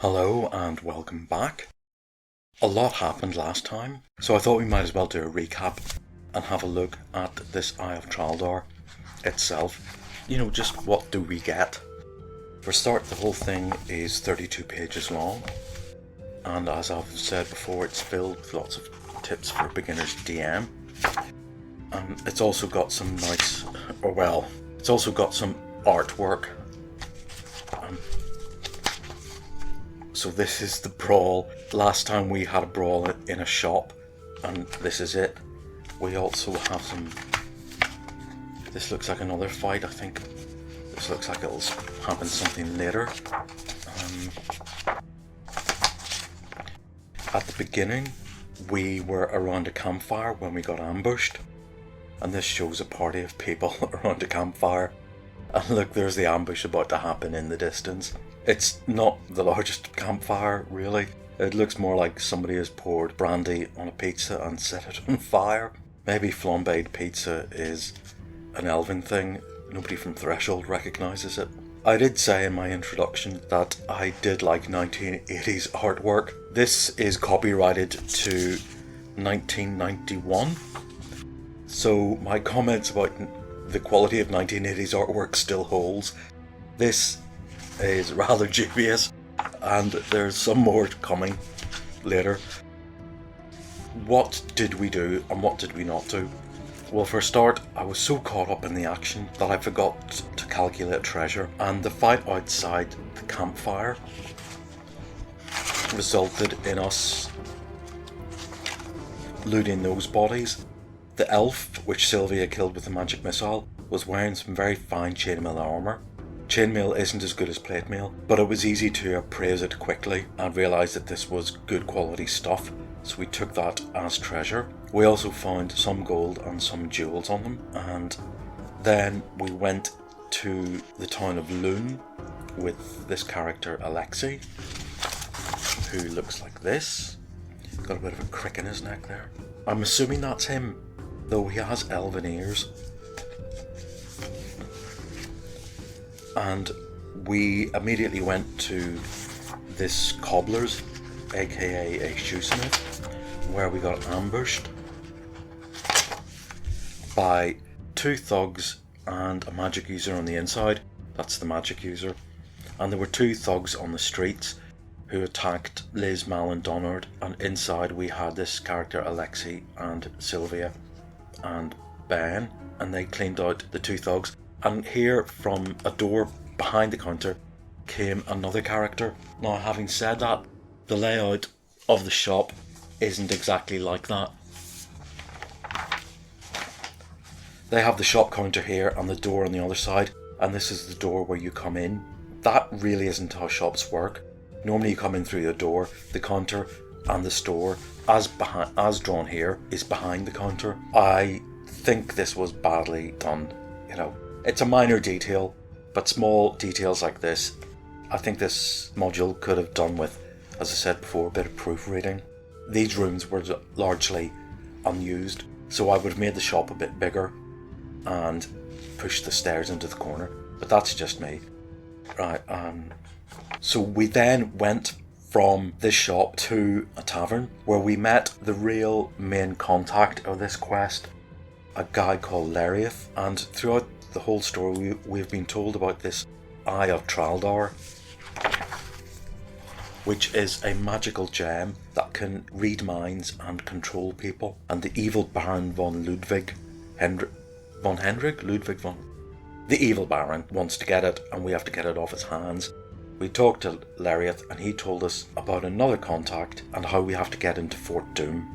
Hello and welcome back. A lot happened last time, so I thought we might as well do a recap and have a look at this Eye of Traldar itself. Just what do we get? For a start, the whole thing is 32 pages long, and as I've said before, it's filled with lots of tips for beginners DM. And it's also got some it's also got some artwork. So this is the brawl. Last time we had a brawl in a shop, and this is it. We also have some... This looks like another fight, I think. This looks like it'll happen something later. At the beginning, we were around a campfire when we got ambushed. And this shows a party of people around a campfire. And look, there's the ambush about to happen in the distance. It's not the largest campfire, really. It looks more like somebody has poured brandy on a pizza and set it on fire. Maybe flambéed pizza is an elven thing. Nobody from Threshold recognises it. I did say in my introduction that I did like 1980s artwork. This is copyrighted to 1991. So my comments about the quality of 1980s artwork still holds. This is rather dubious, and there's some more coming later. What did we do and what did we not do? Well, for a start, I was so caught up in the action that I forgot to calculate treasure, and the fight outside the campfire resulted in us looting those bodies. The elf, which Sylvia killed with the magic missile, was wearing some very fine chainmail armour. Chainmail isn't as good as plate mail, but it was easy to appraise it quickly and realise that this was good quality stuff, so we took that as treasure. We also found some gold and some jewels on them, and then we went to the town of Loon with this character Alexei, who looks like this. Got a bit of a crick in his neck there. I'm assuming that's him, though he has elven ears. And we immediately went to this cobbler's, aka a shoesmith, where we got ambushed by two thugs and a magic user on the inside. That's the magic user. And there were two thugs on the streets who attacked Liz, Mal and Donard, and inside we had this character Alexei and Sylvia and Ben, and they cleaned out the two thugs. And here, from a door behind the counter, came another character. Now, having said that, the layout of the shop isn't exactly like that. They have the shop counter here and the door on the other side, and this is the door where you come in. That really isn't how shops work. Normally you come in through the door, the counter and the store, as drawn here, is behind the counter. I think this was badly done, It's a minor detail, but small details like this, I think this module could have done with, as I said before, a bit of proofreading. These rooms were largely unused, so I would have made the shop a bit bigger and pushed the stairs into the corner, but that's just me. Right, so we then went from this shop to a tavern where we met the real main contact of this quest, a guy called Lariath, and throughout the whole story we've been told about this Eye of Traldar, which is a magical gem that can read minds and control people, and the evil Baron the evil Baron wants to get it, and we have to get it off his hands. We talked to Lariath and he told us about another contact and how we have to get into Fort Doom.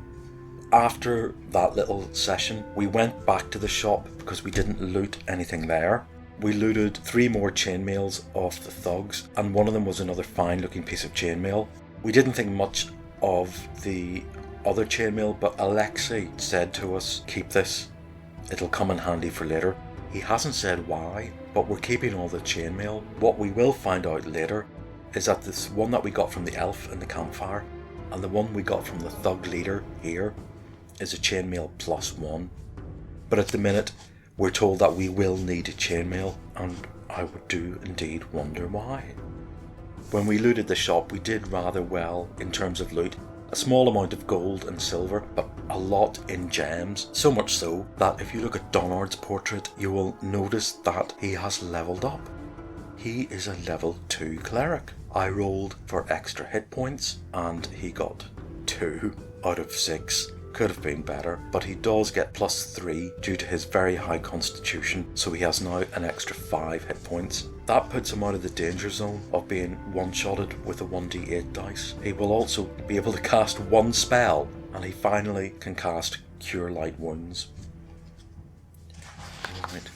After that little session, we went back to the shop because we didn't loot anything there. We looted 3 more chainmails off the thugs, and one of them was another fine looking piece of chainmail. We didn't think much of the other chainmail, but Alexei said to us, "Keep this, it'll come in handy for later." He hasn't said why, but we're keeping all the chainmail. What we will find out later is that this one that we got from the elf in the campfire and the one we got from the thug leader here is a chainmail +1. But at the minute, we're told that we will need a chainmail, and I do indeed wonder why. When we looted the shop, we did rather well in terms of loot. A small amount of gold and silver, but a lot in gems. So much so that if you look at Donard's portrait, you will notice that he has leveled up. He is a level 2 cleric. I rolled for extra hit points and he got 2 out of 6. Could have been better, but he does get +3 due to his very high constitution, so he has now an extra 5 hit points. That puts him out of the danger zone of being one-shotted with a 1d8 dice. He will also be able to cast one spell, and he finally can cast Cure Light Wounds. Right.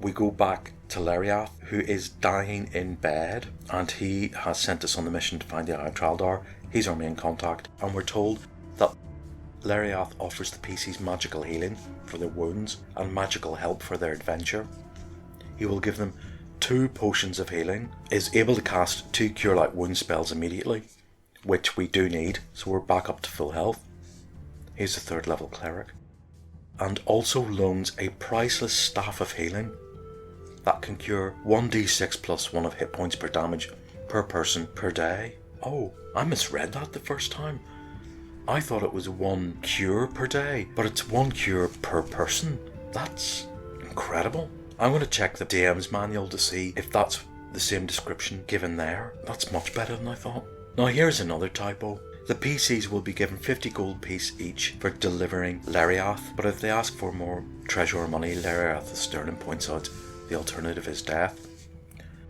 We go back to Leriath, who is dying in bed, and he has sent us on the mission to find the Eye of Traldar. He's our main contact, and we're told that Leriath offers the PCs magical healing for their wounds and magical help for their adventure. He will give them 2 potions of healing, is able to cast 2 Cure Light Wound spells immediately, which we do need, so we're back up to full health. He's a 3rd level cleric, and also loans a priceless Staff of Healing that can cure 1d6 plus 1 of hit points per damage per person per day. Oh, I misread that the first time. I thought it was 1 cure per day, but it's 1 cure per person. That's incredible. I'm going to check the DM's manual to see if that's the same description given there. That's much better than I thought. Now here's another typo. The PCs will be given 50 gold piece each for delivering Leriath, but if they ask for more treasure or money, Leriath Sterling points out the alternative is death.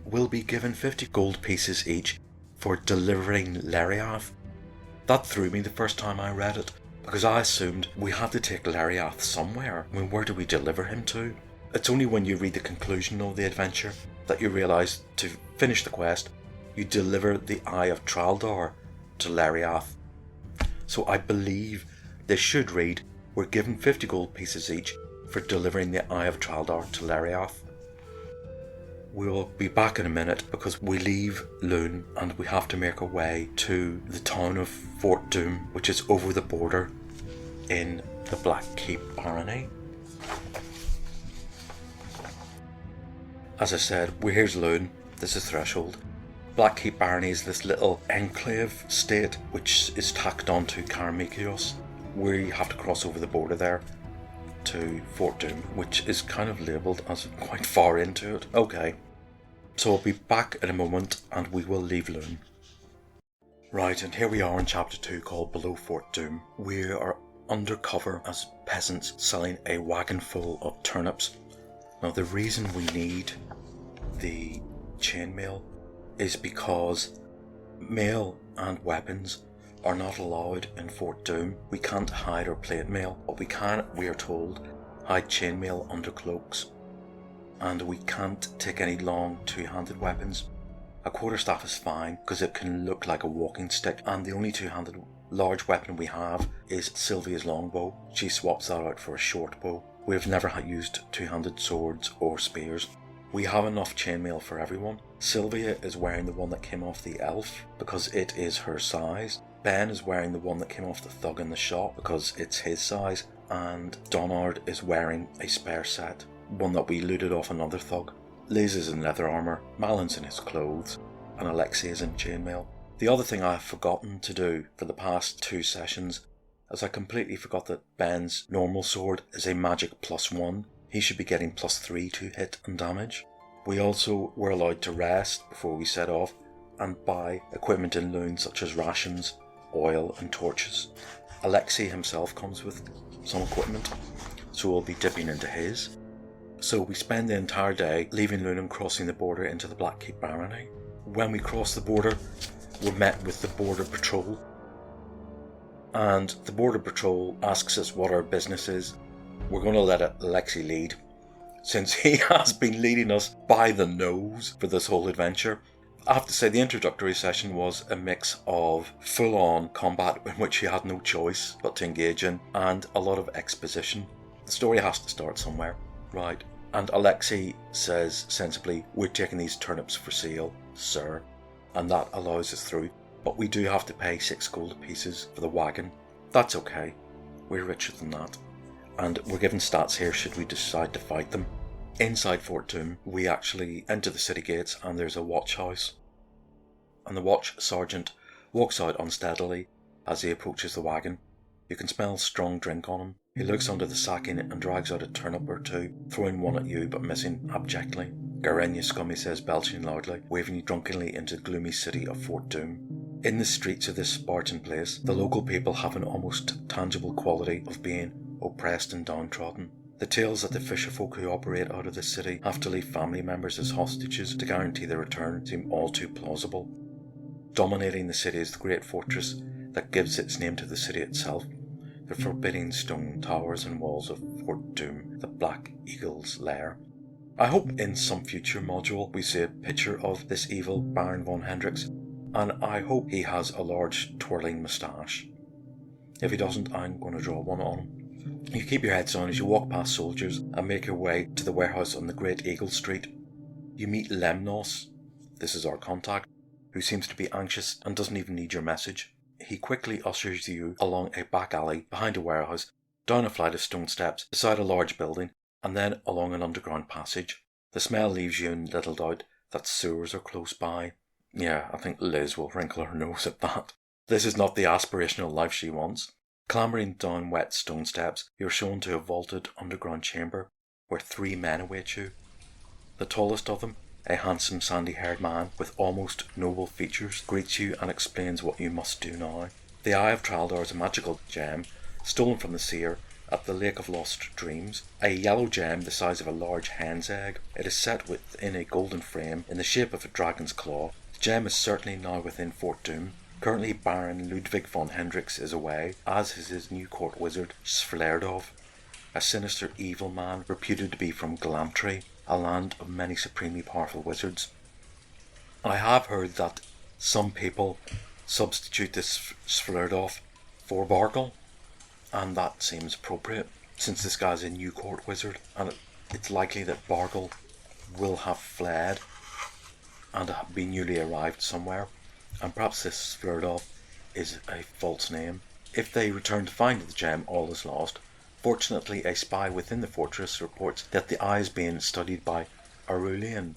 Will be given 50 gold pieces each for delivering Leriath. That threw me the first time I read it, because I assumed we had to take Leriath somewhere. I mean, where do we deliver him to? It's only when you read the conclusion of the adventure that you realise to finish the quest, you deliver the Eye of Traldar to Leriath. So I believe they should read, we're given 50 gold pieces each for delivering the Eye of Traldar to Leriath. We will be back in a minute because we leave Lune and we have to make our way to the town of Fort Doom, which is over the border in the Black Keep Barony. As I said, here's Lune, this is Threshold. Black Keep Barony is this little enclave state which is tacked onto Karamikios. We have to cross over the border there to Fort Doom, which is kind of labelled as quite far into it. Okay, so I'll be back in a moment and we will leave Lune. Right, and here we are in chapter 2 called Below Fort Doom. We are undercover as peasants selling a wagon full of turnips. Now the reason we need the chainmail is because mail and weapons are not allowed in Fort Doom. We can't hide our plate mail, but we are told, hide chainmail under cloaks. And we can't take any long two-handed weapons. A quarterstaff is fine because it can look like a walking stick, and the only two-handed large weapon we have is Sylvia's longbow. She swaps that out for a short bow. We've never used two-handed swords or spears. We have enough chainmail for everyone. Sylvia is wearing the one that came off the elf because it is her size. Ben is wearing the one that came off the thug in the shop because it's his size. And Donard is wearing a spare set, one that we looted off another thug. Liz is in leather armour, Malin's in his clothes, and Alexei is in chainmail. The other thing I've forgotten to do for the past 2 sessions is I completely forgot that Ben's normal sword is a magic +1. He should be getting +3 to hit and damage. We also were allowed to rest before we set off and buy equipment in Lune such as rations, oil and torches. Alexei himself comes with some equipment, so we'll be dipping into his. So we spend the entire day leaving Lune and crossing the border into the Black Keep Barony. When we cross the border, we're met with the border patrol. And the border patrol asks us what our business is. We're going to let Alexei lead, since he has been leading us by the nose for this whole adventure. I have to say the introductory session was a mix of full-on combat in which he had no choice but to engage in, and a lot of exposition. The story has to start somewhere, right? And Alexei says sensibly, we're taking these turnips for sale, sir, and that allows us through. But we do have to pay 6 gold pieces for the wagon. That's okay, we're richer than that. And we're given stats here should we decide to fight them. Inside Fort Doom, we actually enter the city gates and there's a watch house. and the watch sergeant walks out unsteadily as he approaches the wagon. You can smell strong drink on him. He looks under the sacking and drags out a turnip or two, throwing one at you but missing abjectly. "Get in, you scum," he says, belching loudly, waving you drunkenly into the gloomy city of Fort Doom. In the streets of this Spartan place, the local people have an almost tangible quality of being oppressed and downtrodden. The tales that the fisherfolk who operate out of the city have to leave family members as hostages to guarantee their return seem all too plausible. Dominating the city is the great fortress that gives its name to the city itself, the forbidding stone towers and walls of Fort Doom, the Black Eagle's lair. I hope in some future module we see a picture of this evil Baron von Hendricks, and I hope he has a large twirling moustache. If he doesn't, I'm going to draw one on him. You keep your heads on as you walk past soldiers and make your way to the warehouse on the Great Eagle Street. You meet Lemnos, this is our contact, who seems to be anxious and doesn't even need your message. He quickly ushers you along a back alley behind a warehouse, down a flight of stone steps, beside a large building, and then along an underground passage. The smell leaves you in little doubt that sewers are close by. Yeah, I think Liz will wrinkle her nose at that. This is not the aspirational life she wants. Clambering down wet stone steps, you're shown to a vaulted underground chamber where 3 men await you. The tallest of them, a handsome sandy-haired man with almost noble features, greets you and explains what you must do now. The Eye of Traldar is a magical gem stolen from the seer at the Lake of Lost Dreams, a yellow gem the size of a large hen's egg. It is set within a golden frame in the shape of a dragon's claw. The gem is certainly now within Fort Doom. Currently Baron Ludwig von Hendricks is away, as is his new court wizard Svlerdov, a sinister evil man reputed to be from Glamtree, a land of many supremely powerful wizards. I have heard that some people substitute this Svlerdov for Bargle, and that seems appropriate, since this guy's a new court wizard, and it's likely that Bargle will have fled and be newly arrived somewhere, and perhaps this Svlerdov is a false name. If they return to find the gem, all is lost. Fortunately, a spy within the fortress reports that the eye is being studied by Aurelian,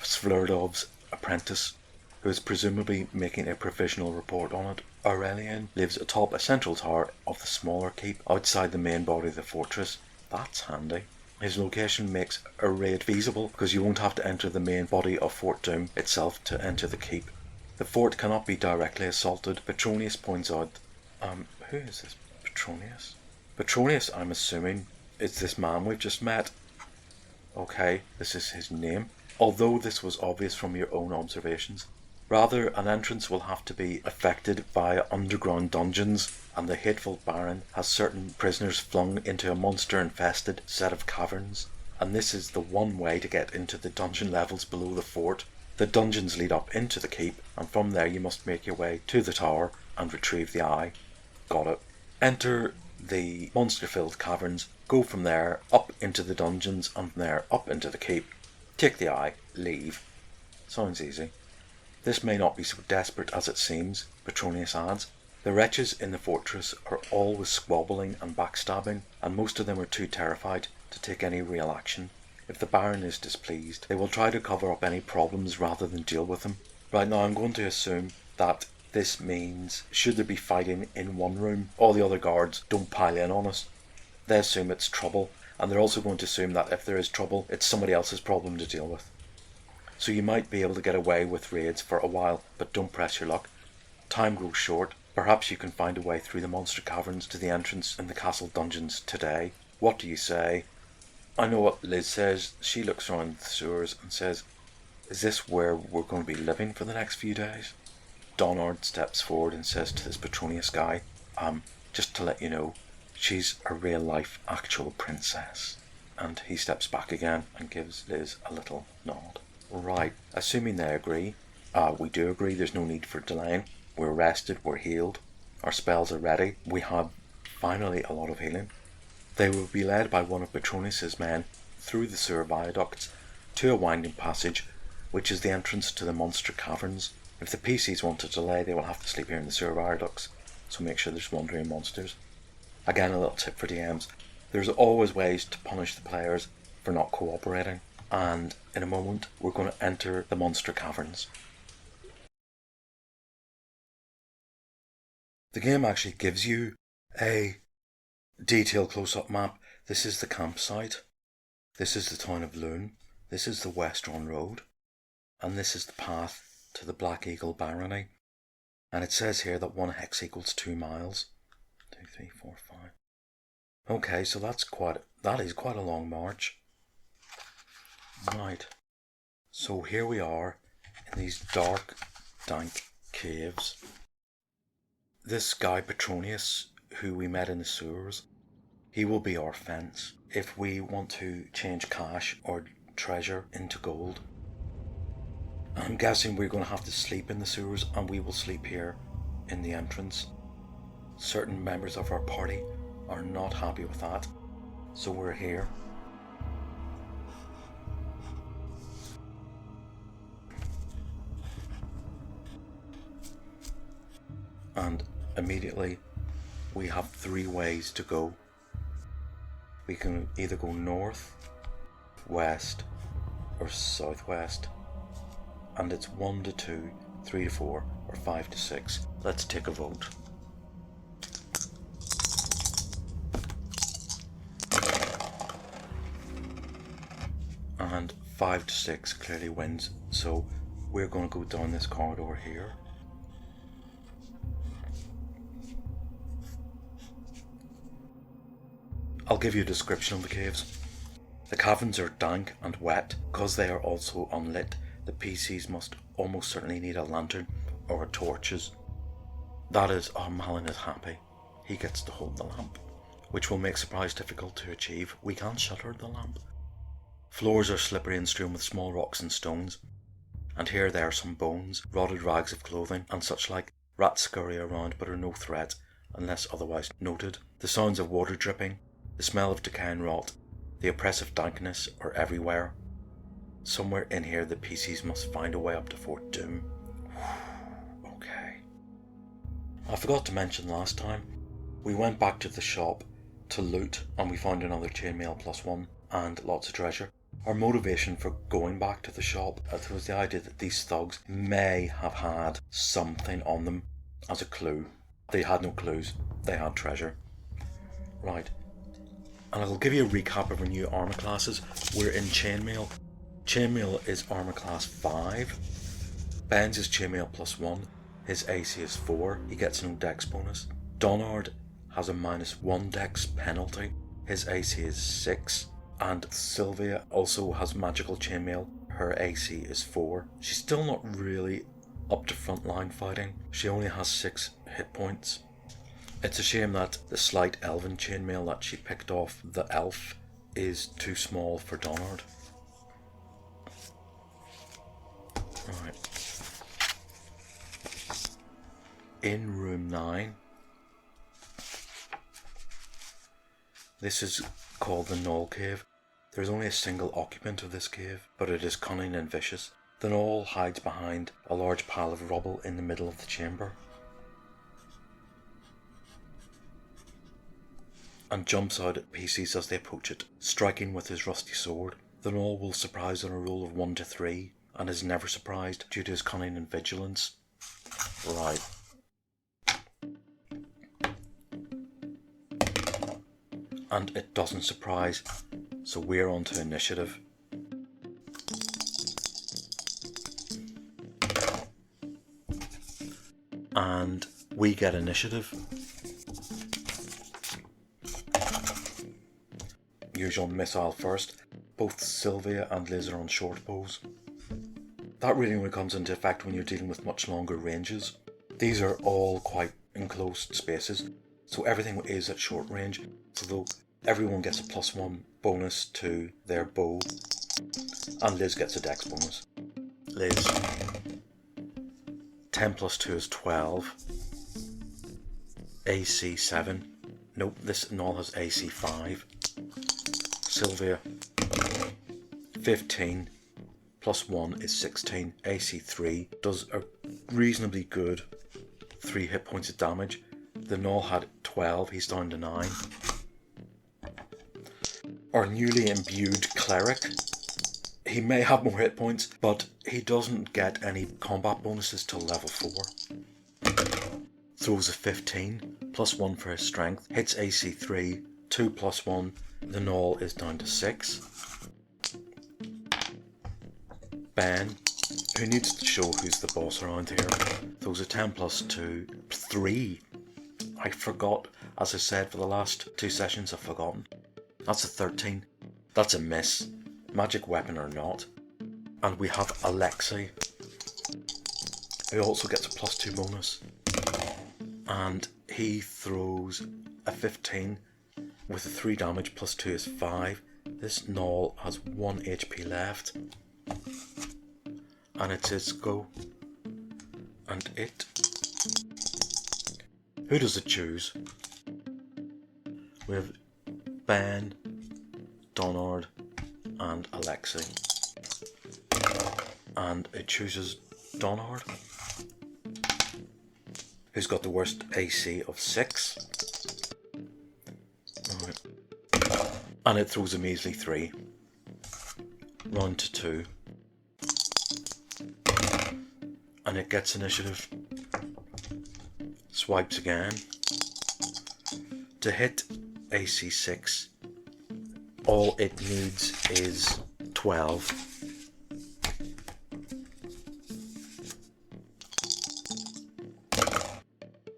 Svlerdov's apprentice, who is presumably making a provisional report on it. Aurelian lives atop a central tower of the smaller keep outside the main body of the fortress. That's handy. His location makes a raid feasible because you won't have to enter the main body of Fort Doom itself to enter the keep. The fort cannot be directly assaulted. Petronius points out, who is this Petronius? Petronius, I'm assuming, is this man we've just met. Okay, this is his name. Although this was obvious from your own observations. Rather, an entrance will have to be effected via underground dungeons, and the hateful Baron has certain prisoners flung into a monster-infested set of caverns, and this is the one way to get into the dungeon levels below the fort. The dungeons lead up into the keep, and from there you must make your way to the tower and retrieve the eye. Got it. Enter the monster-filled caverns, go from there up into the dungeons, and from there up into the keep. Take the eye, leave. Sounds easy. This may not be so desperate as it seems, Petronius adds. The wretches in the fortress are always squabbling and backstabbing, and most of them are too terrified to take any real action. If the Baron is displeased, they will try to cover up any problems rather than deal with them. Right now I'm going to assume that this means, should there be fighting in one room, all the other guards don't pile in on us. They assume it's trouble, and they're also going to assume that if there is trouble, it's somebody else's problem to deal with. So you might be able to get away with raids for a while, but don't press your luck. Time grows short. Perhaps you can find a way through the monster caverns to the entrance in the castle dungeons today. What do you say? I know what Liz says. She looks around the sewers and says, is this where we're going to be living for the next few days? Donard steps forward and says to this Petronius guy, just to let you know, she's a real-life actual princess. And he steps back again and gives Liz a little nod. Right, assuming they agree. We do agree, there's no need for delaying. We're rested, we're healed. Our spells are ready. We have finally a lot of healing. They will be led by one of Petronius's men through the sewer viaducts to a winding passage, which is the entrance to the monster caverns. If the PCs want to delay, they will have to sleep here in the sewer viaducts, so make sure there's wandering monsters. Again, a little tip for DMs. There's always ways to punish the players for not cooperating, and in a moment we're going to enter the monster caverns. The game actually gives you a detailed close-up map. This is the campsite. This is the town of Loon. This is the Western Road. And this is the path to the Black Eagle Barony. And it says here that 1 hex equals 2 miles. 2, 3, 4, 5. Okay, so that is quite a long march. Right. So here we are in these dark, dank caves. This guy Petronius, who we met in the sewers, he will be our fence if we want to change cash or treasure into gold. I'm guessing we're going to have to sleep in the sewers, and we will sleep here in the entrance. Certain members of our party are not happy with that, so we're here. And immediately we have 3 ways to go. We can either go north, west, or southwest. And it's 1 to 2, 3 to 4, or 5 to 6. Let's take a vote. And 5 to 6 clearly wins, so we're going to go down this corridor here. I'll give you a description of the caves. The caverns are dank and wet. Because they are also unlit, the PCs must almost certainly need a lantern or torches. That is, Malin is happy. He gets to hold the lamp, which will make surprise difficult to achieve. We can't shutter the lamp. Floors are slippery and strewn with small rocks and stones, and here there are some bones, rotted rags of clothing, and such like. Rats scurry around but are no threat, unless otherwise noted. The sounds of water dripping, the smell of decay and rot, the oppressive dankness are everywhere. Somewhere in here the PCs must find a way up to Fort Doom. Okay. I forgot to mention last time, we went back to the shop to loot and we found another chainmail +1 and lots of treasure. Our motivation for going back to the shop was the idea that these thugs may have had something on them as a clue. They had no clues, they had treasure. Right. And I'll give you a recap of our new armor classes. We're in chainmail. Chainmail is armor class 5. Ben's is chainmail +1. His AC is 4. He gets no dex bonus. Donard has a -1 dex penalty. His AC is 6. And Sylvia also has magical chainmail. Her AC is 4. She's still not really up to frontline fighting. She only has 6 hit points. It's a shame that the slight elven chainmail that she picked off the elf is too small for Donard. Right. In room 9. This is called the Gnoll Cave. There is only a single occupant of this cave, but it is cunning and vicious. The Gnoll hides behind a large pile of rubble in the middle of the chamber and jumps out at PCs as they approach it, striking with his rusty sword. The Gnoll will surprise on a roll of 1 to 3 and is never surprised due to his cunning and vigilance. Right. And it doesn't surprise, so we're on to initiative. And we get initiative. Usual missile first. Both Sylvia and Liz are on short bows. That really only comes into effect when you're dealing with much longer ranges. These are all quite enclosed spaces, so everything is at short range, although everyone gets a +1 bonus to their bow, and Liz gets a dex bonus. Liz, 10 + 2 is 12, AC 7, nope, this Gnoll has AC 5, Sylvia, 15, +1 is 16, AC 3, does a reasonably good 3 hit points of damage. The Gnoll had 12, he's down to 9. Our newly imbued cleric, he may have more hit points, but he doesn't get any combat bonuses till level 4. throws a 15, +1 for his strength, hits AC 3, 2 +1, the gnoll is down to 6. Ben, who needs to show who's the boss around here, throws a 10 +2, 3. I forgot, as I said, for the last 2 sessions I've forgotten. That's a 13. That's a miss, magic weapon or not. And we have Alexei, who also gets a +2 bonus. And he throws a 15 with a 3 damage, +2 is 5. This gnoll has 1 HP left. And it's its go. And it... Who does it choose? We have Ben, Donard, and Alexei. And it chooses Donard, who's got the worst AC of 6. Right. And it throws a measly 3. Round to 2. And it gets initiative. Swipes again. To hit AC 6, all it needs is 12.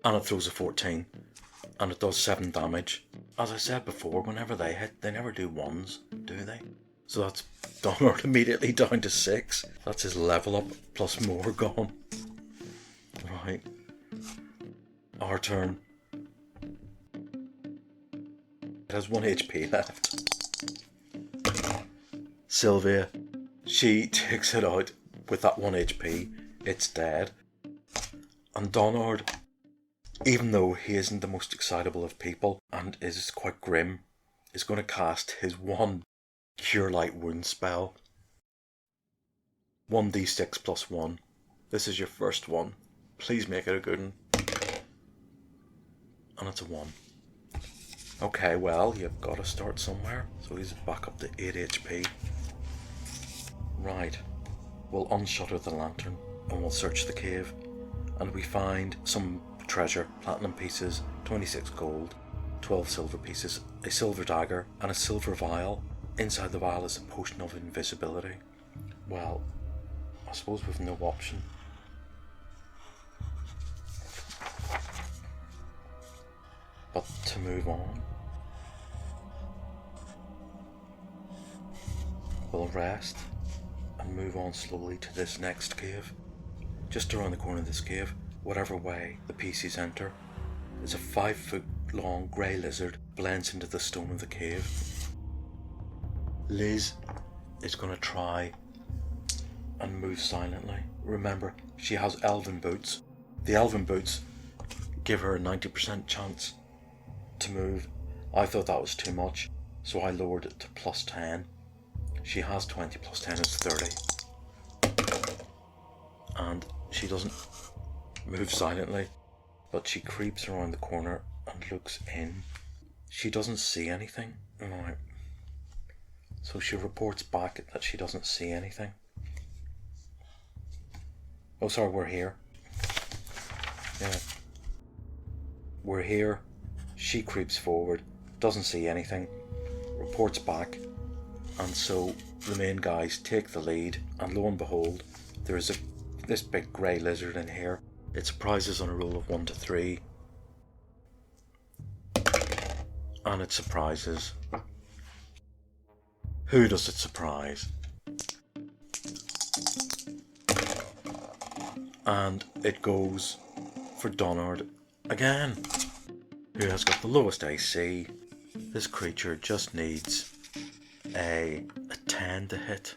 And it throws a 14. And it does 7 damage. As I said before, whenever they hit, they never do 1s, do they? So that's Donald immediately down to 6. That's his level up, plus more gone. Right. Our turn. It has 1 HP left. Sylvia. She takes it out with that 1 HP. It's dead. And Donard, even though he isn't the most excitable of people and is quite grim, is going to cast his 1 Cure Light Wound spell. 1d6 + 1. This is your first one. Please make it a good one. And it's a 1. Okay, well, you've got to start somewhere. So he's back up to 8 HP. Right. We'll unshutter the lantern and we'll search the cave. And we find some treasure, platinum pieces, 26 gold, 12 silver pieces, a silver dagger, and a silver vial. Inside the vial is a potion of invisibility. Well, I suppose we've no option. But to move on. We'll rest and move on slowly to this next cave. Just around the corner of this cave, whatever way the PCs enter, is a 5-foot long grey lizard blends into the stone of the cave. Liz is going to try and move silently. Remember, she has elven boots. The elven boots give her a 90% chance to move. I thought that was too much, so I lowered it to +10. She has 20, +10 is 30. And she doesn't move silently, but she creeps around the corner and looks in. She doesn't see anything. Right. So she reports back that she doesn't see anything. Oh, sorry, we're here. Yeah. We're here. She creeps forward, doesn't see anything, reports back, and so the main guys take the lead, and lo and behold, there is this big grey lizard in here. It surprises on a roll of 1 to 3. And it surprises. Who does it surprise? And it goes for Donard again, who has got the lowest AC. This creature just needs a 10 to hit.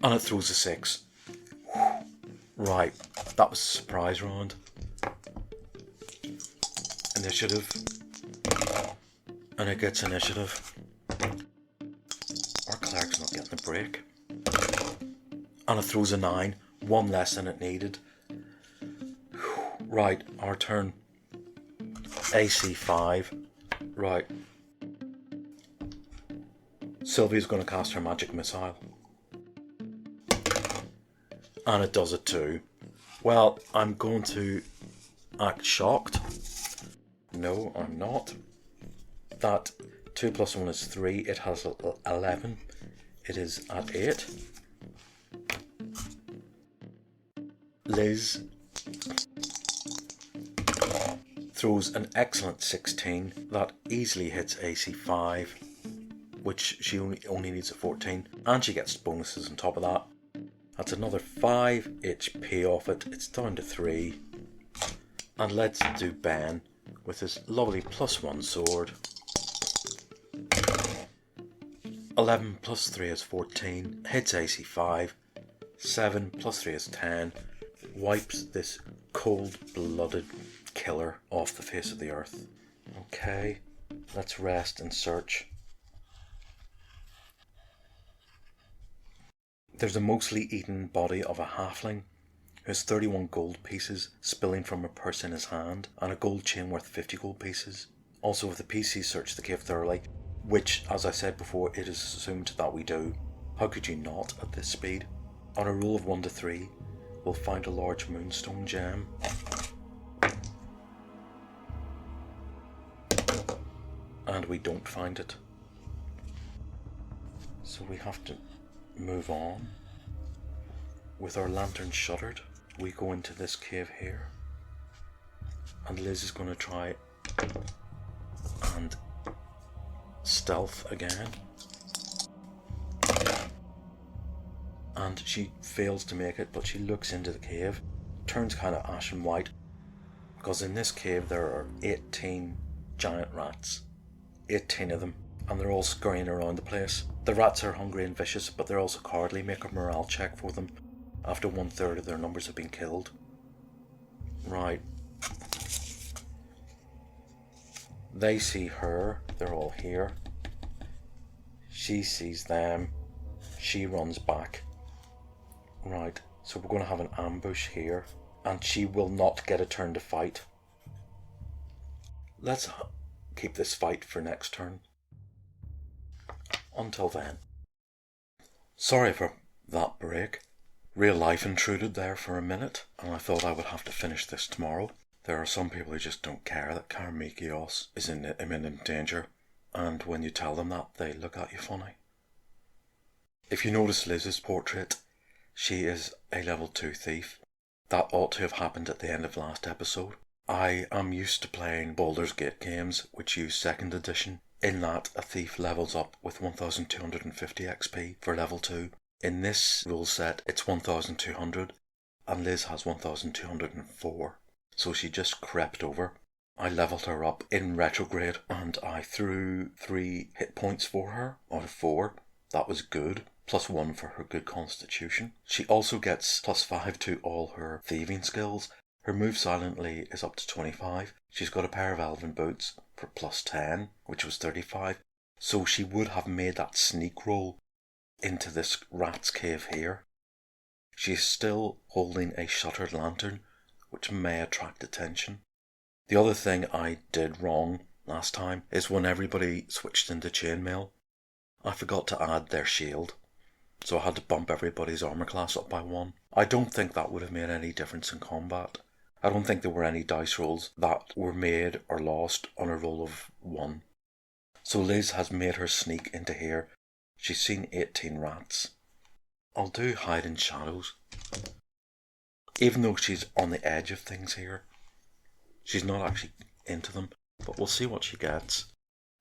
And it throws a 6. Right, that was a surprise round. Initiative. And it gets initiative. Our cleric's not getting a break. And it throws a 9. 1 less than it needed. Right, our turn. AC 5. Right. Sylvia's going to cast her magic missile. And it does it too. Well, I'm going to act shocked. No, I'm not. That 2 plus 1 is 3. It has 11. It is at 8. Liz throws an excellent 16. That easily hits AC 5, which she only needs a 14. And she gets bonuses on top of that. That's another 5 HP off it. It's down to 3. And let's do Ben with his lovely +1 sword. 11 plus 3 is 14. Hits AC 5. 7 plus 3 is 10. Wipes this cold-blooded killer off the face of the earth. Okay, let's rest and search. There's a mostly eaten body of a halfling who has 31 gold pieces spilling from a purse in his hand and a gold chain worth 50 gold pieces. Also, if the PC search the cave thoroughly, which, as I said before, it is assumed that we do. How could you not at this speed? On a roll of 1 to 3, we'll find a large moonstone gem. And we don't find it. So we have to move on. With our lantern shuttered, we go into this cave here. And Liz is going to try and stealth again. And she fails to make it, but she looks into the cave, turns kind of ashen white, because in this cave there are 18 giant rats. 18 of them, and they're all scurrying around the place. The rats are hungry and vicious, but they're also cowardly. Make a morale check for them after 1/3 of their numbers have been killed. Right. They see her, they're all here. She sees them, she runs back. Right, so we're going to have an ambush here, and she will not get a turn to fight. Let's keep this fight for next turn. Until then. Sorry for that break. Real life intruded there for a minute, and I thought I would have to finish this tomorrow. There are some people who just don't care that Karmikios is in imminent danger, and when you tell them that, they look at you funny. If you notice Liz's portrait, she is a level 2 thief. That ought to have happened at the end of last episode. I am used to playing Baldur's Gate games which use 2nd edition, in that a thief levels up with 1250 XP for level 2. In this rule set it's 1200, and Liz has 1204, so she just crept over. I levelled her up in retrograde and I threw 3 hit points for her out of 4. That was good. +1 for her good constitution. She also gets +5 to all her thieving skills. Her move silently is up to 25. She's got a pair of elven boots for +10, which was 35. So she would have made that sneak roll into this rat's cave here. She's still holding a shuttered lantern, which may attract attention. The other thing I did wrong last time is when everybody switched into chainmail, I forgot to add their shield. So I had to bump everybody's armor class up by 1. I don't think that would have made any difference in combat. I don't think there were any dice rolls that were made or lost on a roll of 1. So Liz has made her sneak into here. She's seen 18 rats. I'll do hide in shadows. Even though she's on the edge of things here, she's not actually into them, but we'll see what she gets.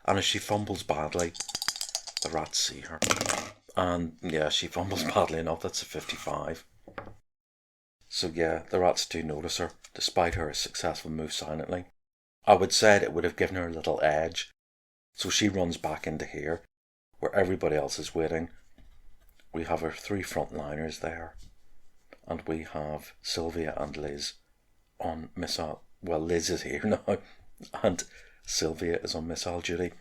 And if she fumbles badly, the rats see her. And yeah, she fumbles badly enough, that's a 55. So yeah, the rats do notice her, despite her successful move silently. I would say it would have given her a little edge. So she runs back into here, where everybody else is waiting. We have our 3 frontliners there. And we have Sylvia and Liz on missile. Well, Liz is here now, and Sylvia is on missile duty.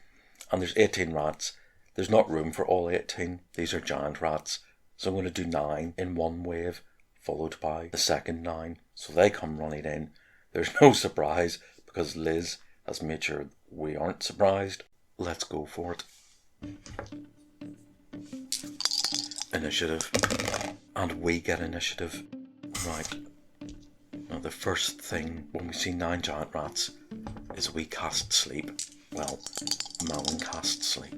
And there's 18 rats. There's not room for all 18. These are giant rats. So I'm going to do 9 in one wave, followed by the second 9. So they come running in. There's no surprise, because Liz has made sure we aren't surprised. Let's go for it. initiative. And we get initiative. Right. Now the first thing when we see 9 giant rats is we cast sleep. Well, Malin casts sleep.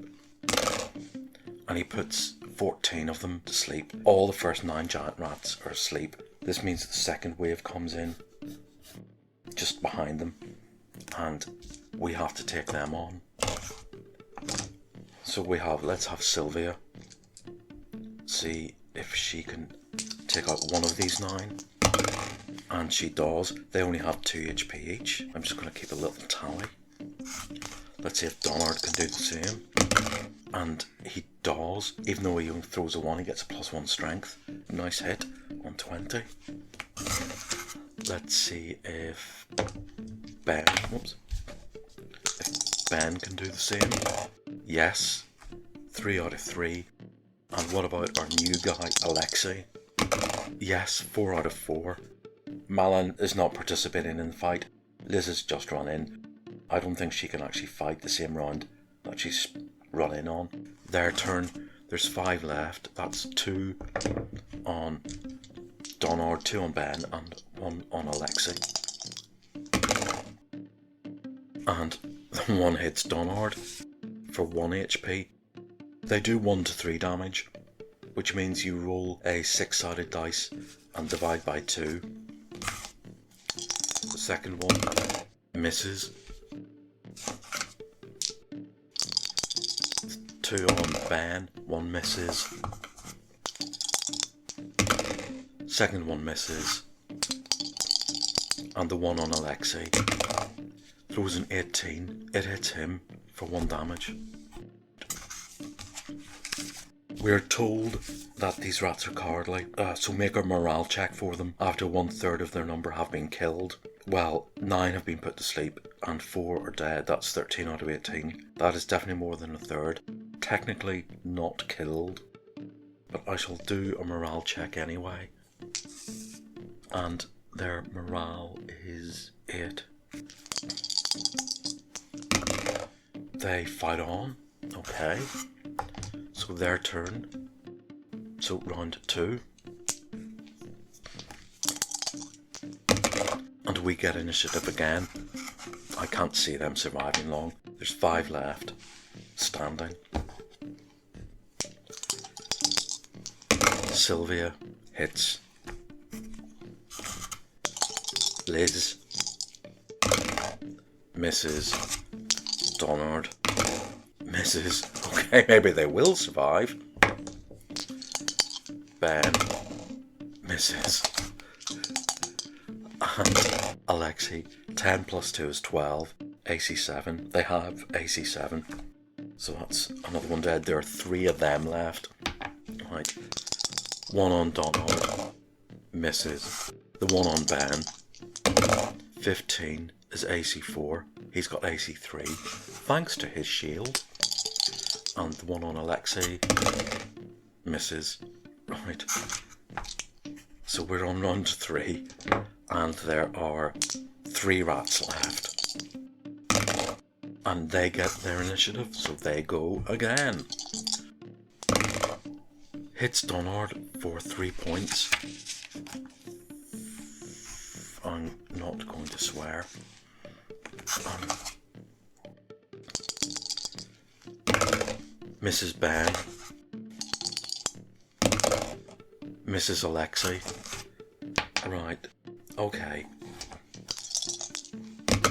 And he puts 14 of them to sleep. All the first 9 giant rats are asleep. This means the second wave comes in just behind them, and we have to take them on. So let's have Sylvia see if she can take out one of these 9. And she does. They only have 2 HP each. I'm just going to keep a little tally. Let's see if Donard can do the same. And he does. Even though he only throws a 1, he gets a +1 strength. Nice hit on 20. Let's see if Ben can do the same. Yes. 3 out of 3. And what about our new guy, Alexei? Yes, 4 out of 4. Malin is not participating in the fight. Liz has just run in. I don't think she can actually fight the same round that she's run in on. Their turn. There's 5 left. That's 2 on Donard, 2 on Ben, and 1 on Alexei. And the 1 hits Donard for 1 HP. They do 1 to 3 damage, which means you roll a 6-sided dice and divide by 2. The second one misses. 2 on Ben, 1 misses. Second one misses. And the 1 on Alexei throws an 18. It hits him for 1 damage. We're told that these rats are cowardly, so make a morale check for them after 1/3 of their number have been killed. Well, 9 have been put to sleep and 4 are dead. That's 13 out of 18. That is definitely more than 1/3. Technically not killed, but I shall do a morale check anyway. And their morale is 8. They fight on. Okay. So their turn. So round 2. And we get initiative again. I can't see them surviving long. There's 5 left. Standing. Sylvia hits. Liz misses. Donard misses. Okay, maybe they will survive. Ben misses. And Alexei, 10 plus 2 is 12. AC 7. They have AC 7. So that's another one dead. There are 3 of them left. Right. 1 on Donald. Misses. The 1 on Ben. 15 is AC 4. He's got AC 3. Thanks to his shield. And the 1 on Alexei. Misses. Right. So we're on round 3. And there are 3 rats left. And they get their initiative, so they go again. Hits Donard for 3 points. I'm not going to swear. Mrs. Ben. Mrs. Alexei. Right. Okay.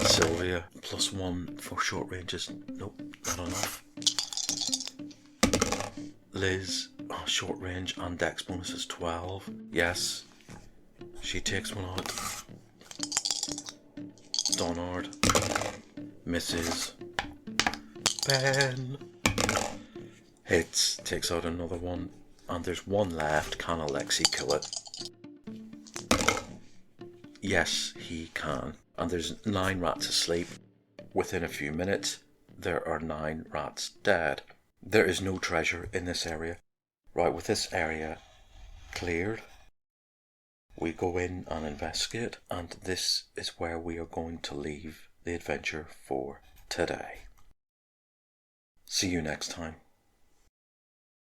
Sylvia, +1 for short ranges. Nope, not enough. Liz, short range and dex bonus is 12. Yes. She takes one out. Donard. Misses. Ben. Hits. Takes out another one. And there's 1 left. Can Alexei kill it? Yes, he can. And there's 9 rats asleep. Within a few minutes, there are 9 rats dead. There is no treasure in this area. Right, with this area cleared, we go in and investigate, and this is where we are going to leave the adventure for today. See you next time.